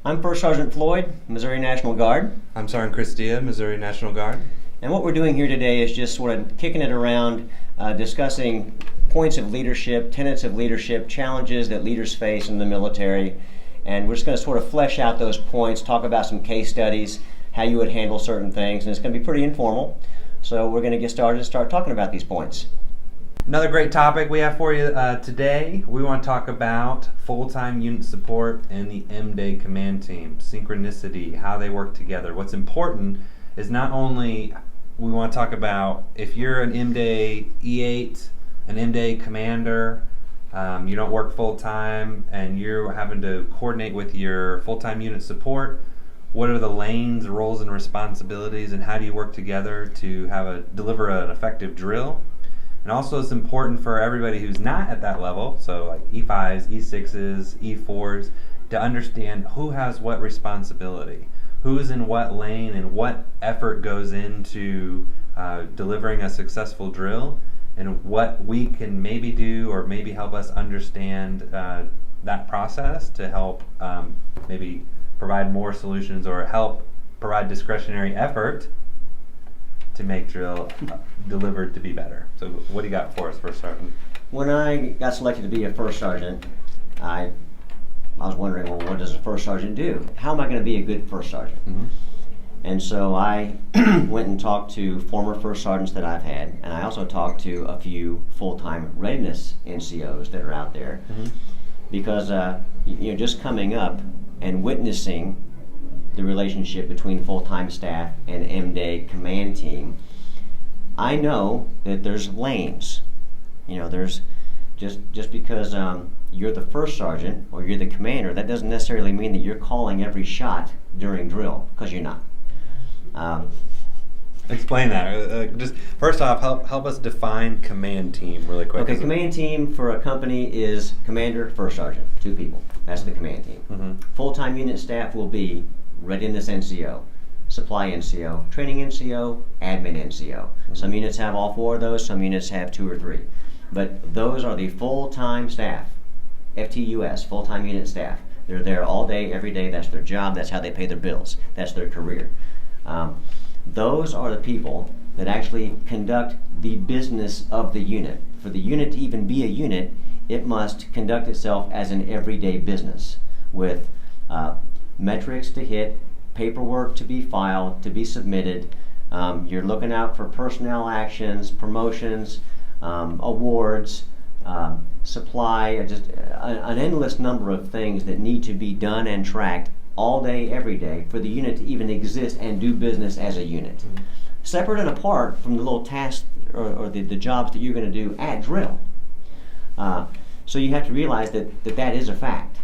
I'm First Sergeant Floyd, Missouri National Guard. I'm Sergeant Christia, Missouri National Guard. And what we're doing here today is just sort of kicking it around, discussing points of leadership, tenets of leadership, challenges that leaders face in the military. And we're just going to sort of flesh out those points, talk about some case studies, how you would handle certain things, and it's going to be pretty informal. So we're going to get started and start talking about these points. Another great topic we have for you today. We want to talk about full-time unit support and the M-Day command team, synchronicity, how they work together. What's important is not only we want to talk about if you're an M-Day E8, an M-Day commander, you don't work full-time and you're having to coordinate with your full-time unit support. What are the lanes, roles, and responsibilities, and how do you work together to deliver an effective drill? And also it's important for everybody who's not at that level, so like E5s, E6s, E4s, to understand who has what responsibility, who's in what lane, and what effort goes into delivering a successful drill, and what we can maybe do or maybe help us understand that process to help maybe provide more solutions or help provide discretionary effort to make drill delivered to be better. So what do you got for us, First Sergeant? When I got selected to be a First Sergeant, I was wondering, well, what does a First Sergeant do? How am I going to be a good First Sergeant? Mm-hmm. And so I went and talked to former First Sergeants that I've had, and I also talked to a few full-time readiness NCOs that are out there. Mm-hmm. Because just coming up and witnessing the relationship between full-time staff and M-Day command team, I know that there's lanes. There's just because you're the First Sergeant or you're the commander, that doesn't necessarily mean that you're calling every shot during drill, because you're not. Explain that. Just first off, help us define command team really quick. Okay, command team for a company is commander, First Sergeant, 2 people. That's the command team. Mm-hmm. Full-time unit staff will be readiness NCO, supply NCO, training NCO, admin NCO. Mm-hmm. Some units have all 4 of those, some units have 2 or 3. But those are the full-time staff, FTUS, full-time unit staff. They're there all day, every day. That's their job. That's how they pay their bills. That's their career. Those are the people that actually conduct the business of the unit. For the unit to even be a unit, it must conduct itself as an everyday business with metrics to hit, paperwork to be filed, to be submitted. You're looking out for personnel actions, promotions, awards, supply, just an endless number of things that need to be done and tracked all day, every day, for the unit to even exist and do business as a unit. Mm-hmm. Separate and apart from the little tasks or the jobs that you're going to do at drill. So you have to realize that is a fact.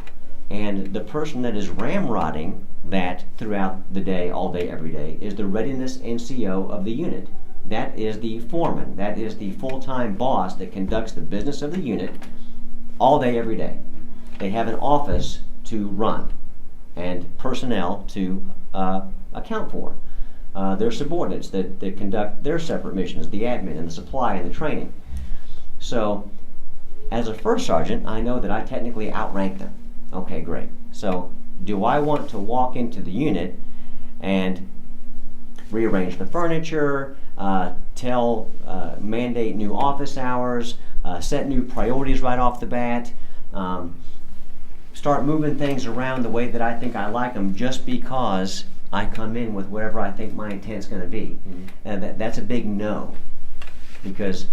And the person that is ramrodding that throughout the day, all day, every day, is the readiness NCO of the unit. That is the foreman. That is the full-time boss that conducts the business of the unit all day, every day. They have an office to run and personnel to account for. Their subordinates that conduct their separate missions, the admin and the supply and the training. So as a First Sergeant, I know that I technically outrank them. Okay, great. So do I want to walk into the unit and rearrange the furniture, mandate new office hours, set new priorities right off the bat, start moving things around the way that I think I like them just because I come in with whatever I think my intent's going to be? Mm-hmm. And that's a big no, because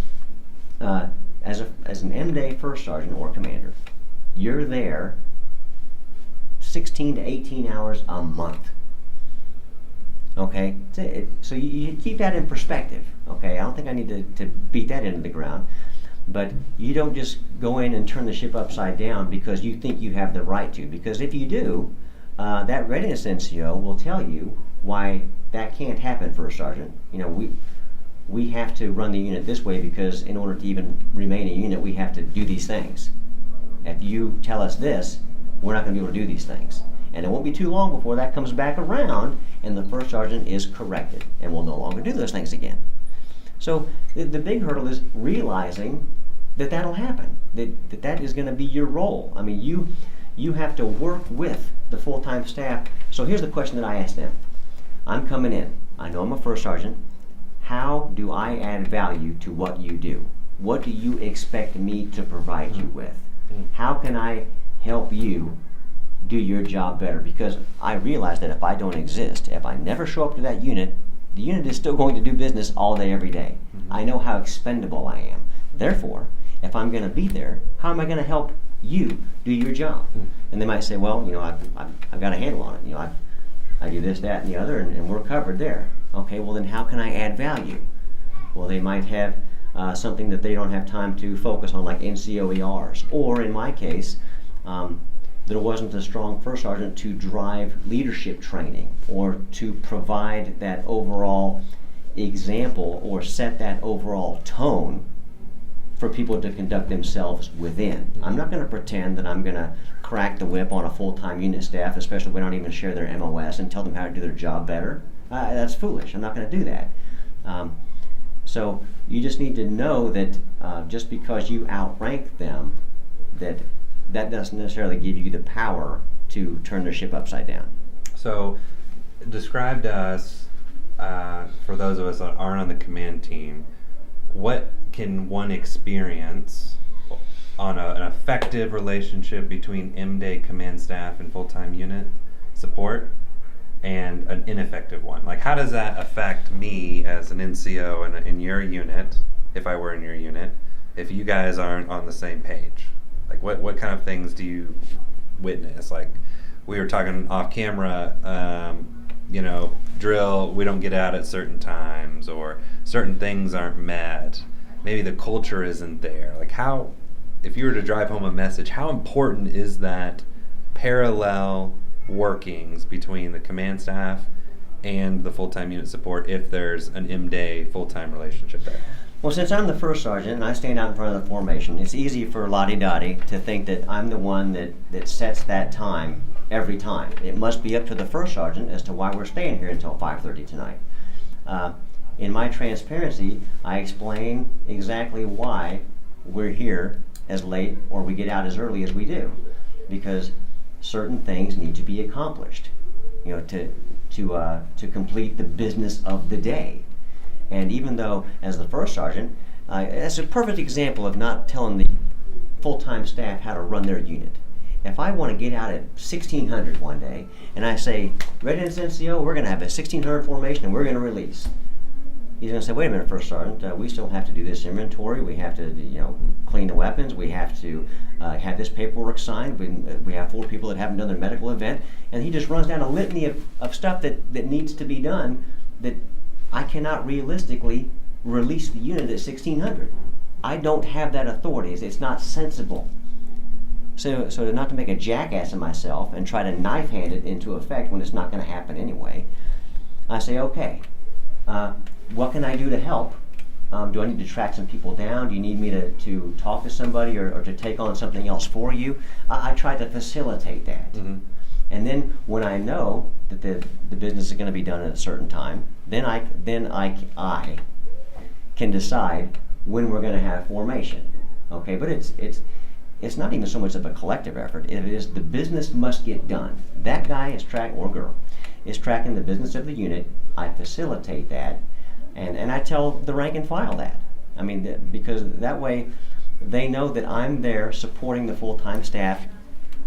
as an M-Day First Sergeant or Commander, you're there 16 to 18 hours a month. Okay, so you keep that in perspective. Okay, I don't think I need to beat that into the ground, but you don't just go in and turn the ship upside down because you think you have the right to. Because if you do, that readiness NCO will tell you why that can't happen, First Sergeant. We have to run the unit this way because in order to even remain a unit, we have to do these things. If you tell us this, we're not going to be able to do these things. And it won't be too long before that comes back around and the First Sergeant is corrected and will no longer do those things again. So the big hurdle is realizing that that'll happen, that is going to be your role. I mean, you have to work with the full-time staff. So here's the question that I asked them. I'm coming in. I know I'm a first sergeant. How do I add value to what you do? What do you expect me to provide you with? How can I help you do your job better? Because I realize that if I don't exist, if I never show up to that unit, the unit is still going to do business all day, every day. I know how expendable I am. Therefore, if I'm going to be there, how am I going to help you do your job? And they might say, well, I've got a handle on it. I do this, that, and the other, and we're covered there. Okay, well then how can I add value? Well, they might have something that they don't have time to focus on, like NCOERs. Or in my case, there wasn't a strong first sergeant to drive leadership training or to provide that overall example or set that overall tone for people to conduct themselves within. I'm not going to pretend that I'm going to crack the whip on a full-time unit staff, especially if we don't even share their MOS, and tell them how to do their job better. That's foolish. I'm not going to do that. So you just need to know that just because you outrank them, that doesn't necessarily give you the power to turn their ship upside down. So describe to us, for those of us that aren't on the command team, what can one experience on an effective relationship between M-Day command staff and full-time unit support and an ineffective one? Like, how does that affect me as an NCO in your unit, if I were in your unit, if you guys aren't on the same page? Like, what kind of things do you witness? Like, we were talking off camera, drill, we don't get out at certain times, or certain things aren't met. Maybe the culture isn't there. Like, how, if you were to drive home a message, how important is that parallel workings between the command staff and the full-time unit support if there's an M-Day full-time relationship there? Well, since I'm the first sergeant and I stand out in front of the formation, it's easy for Lottie Dottie to think that I'm the one that sets that time every time. It must be up to the first sergeant as to why we're staying here until 5:30 tonight. In my transparency, I explain exactly why we're here as late or we get out as early as we do, because certain things need to be accomplished, to complete the business of the day. And even though, as the first sergeant, that's a perfect example of not telling the full-time staff how to run their unit. If I want to get out at 1600 one day, and I say, Readiness NCO, we're going to have a 1600 formation and we're going to release. He's going to say, wait a minute, First Sergeant, we still have to do this inventory, we have to clean the weapons, we have to have this paperwork signed, we have 4 people that haven't done their medical event, and he just runs down a litany of stuff that needs to be done that I cannot realistically release the unit at 1600. I don't have that authority. It's not sensible. So not to make a jackass of myself and try to knife hand it into effect when it's not going to happen anyway, I say, okay, what can I do to help? Do I need to track some people down? Do you need me to talk to somebody or to take on something else for you? I try to facilitate that. Mm-hmm. And then when I know that the business is going to be done at a certain time, then I can decide when we're going to have formation. Okay, but it's not even so much of a collective effort. It is the business must get done. That guy is or girl is tracking the business of the unit. I facilitate that, and I tell the rank and file that. I mean, because that way they know that I'm there supporting the full-time staff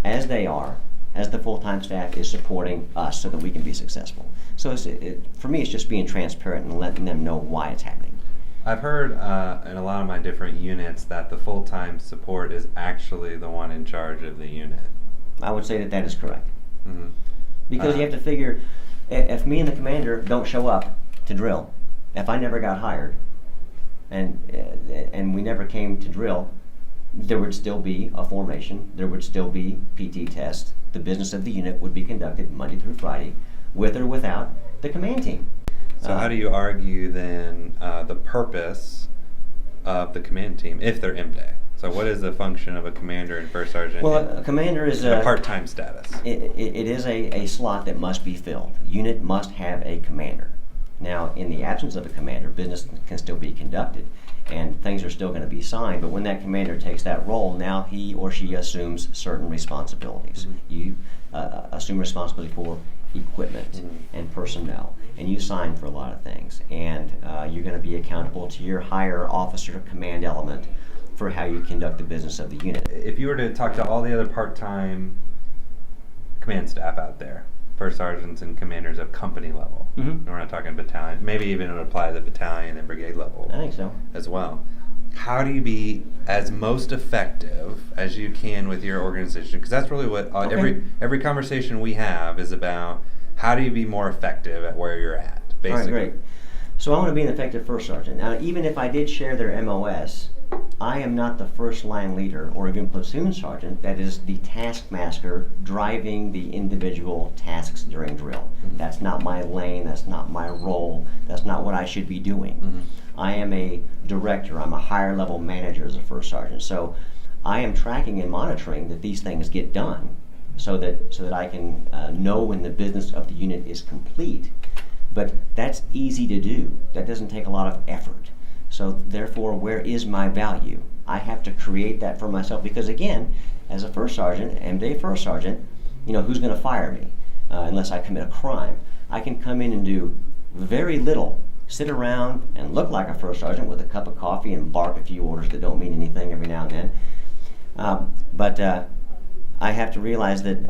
as they are, as the full-time staff is supporting us so that we can be successful. So for me, it's just being transparent and letting them know why it's happening. I've heard in a lot of my different units that the full-time support is actually the one in charge of the unit. I would say that is correct. Mm-hmm. Because you have to figure, if me and the commander don't show up to drill, if I never got hired, and we never came to drill, there would still be a formation, there would still be PT tests, the business of the unit would be conducted Monday through Friday, with or without the command team. So how do you argue then the purpose of the command team if they're M-Day? So what is the function of a commander and first sergeant? Well, a commander is a part-time status. It is a slot that must be filled. Unit must have a commander. Now, in the absence of a commander, business can still be conducted and things are still going to be signed, but when that commander takes that role, now he or she assumes certain responsibilities. You assume responsibility for equipment and personnel, and you sign for a lot of things, and you're going to be accountable to your higher officer command element for how you conduct the business of the unit. If you were to talk to all the other part-time command staff out there, first sergeants and commanders of company level, we're not talking battalion, maybe even it would apply to the battalion and brigade level I think so. as well. How do you be as most effective as you can with your organization? Because that's really what every conversation we have is about. How do you be more effective at where you're at, basically? All right, great. So I want to be an effective first sergeant. Now, even if I did share their MOS, I am not the first line leader or even platoon sergeant that is the taskmaster driving the individual tasks during drill. That's not my lane, that's not my role, that's not what I should be doing. I am a director, I'm a higher level manager as a first sergeant. So I am tracking and monitoring that these things get done so that I can know when the business of the unit is complete. But that's easy to do. That doesn't take a lot of effort. So therefore, where is my value? I have to create that for myself because again, as a first sergeant, M-Day first sergeant, who's going to fire me unless I commit a crime? I can come in and do very little, sit around and look like a first sergeant with a cup of coffee and bark a few orders that don't mean anything every now and then. But I have to realize that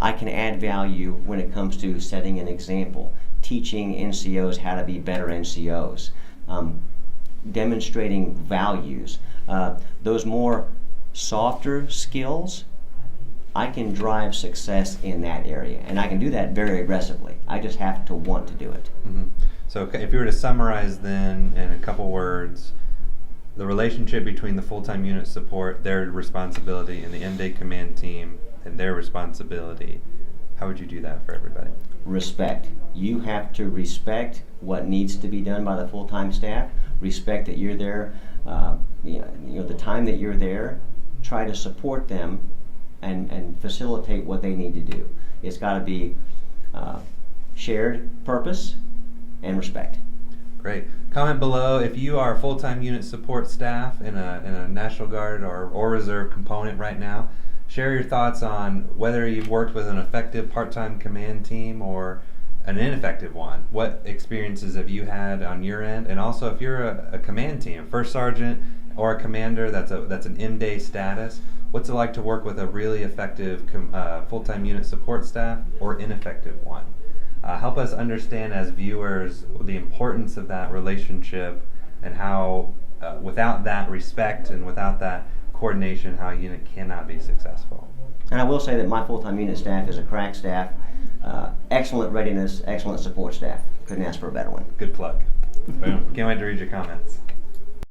I can add value when it comes to setting an example, teaching NCOs how to be better NCOs, demonstrating values. Those more softer skills, I can drive success in that area, and I can do that very aggressively. I just have to want to do it. So if you were to summarize then in a couple words, the relationship between the full-time unit support, their responsibility, and the M-Day command team and their responsibility, how would you do that for everybody? Respect. You have to respect what needs to be done by the full-time staff. Respect that you're there. The time that you're there, try to support them and facilitate what they need to do. It's got to be shared purpose and respect. Great. Comment below if you are full-time unit support staff in a National Guard or Reserve component right now. Share your thoughts on whether you've worked with an effective part-time command team or an ineffective one. What experiences have you had on your end? And also, if you're a command team, a first sergeant or a commander that's an M-Day status, what's it like to work with a really effective full-time unit support staff or ineffective one? Help us understand as viewers the importance of that relationship and how without that respect and without that coordination, how a unit cannot be successful. And I will say that my full-time unit staff is a crack staff, excellent readiness, excellent support staff. Couldn't ask for a better one. Good plug. Boom. Can't wait to read your comments.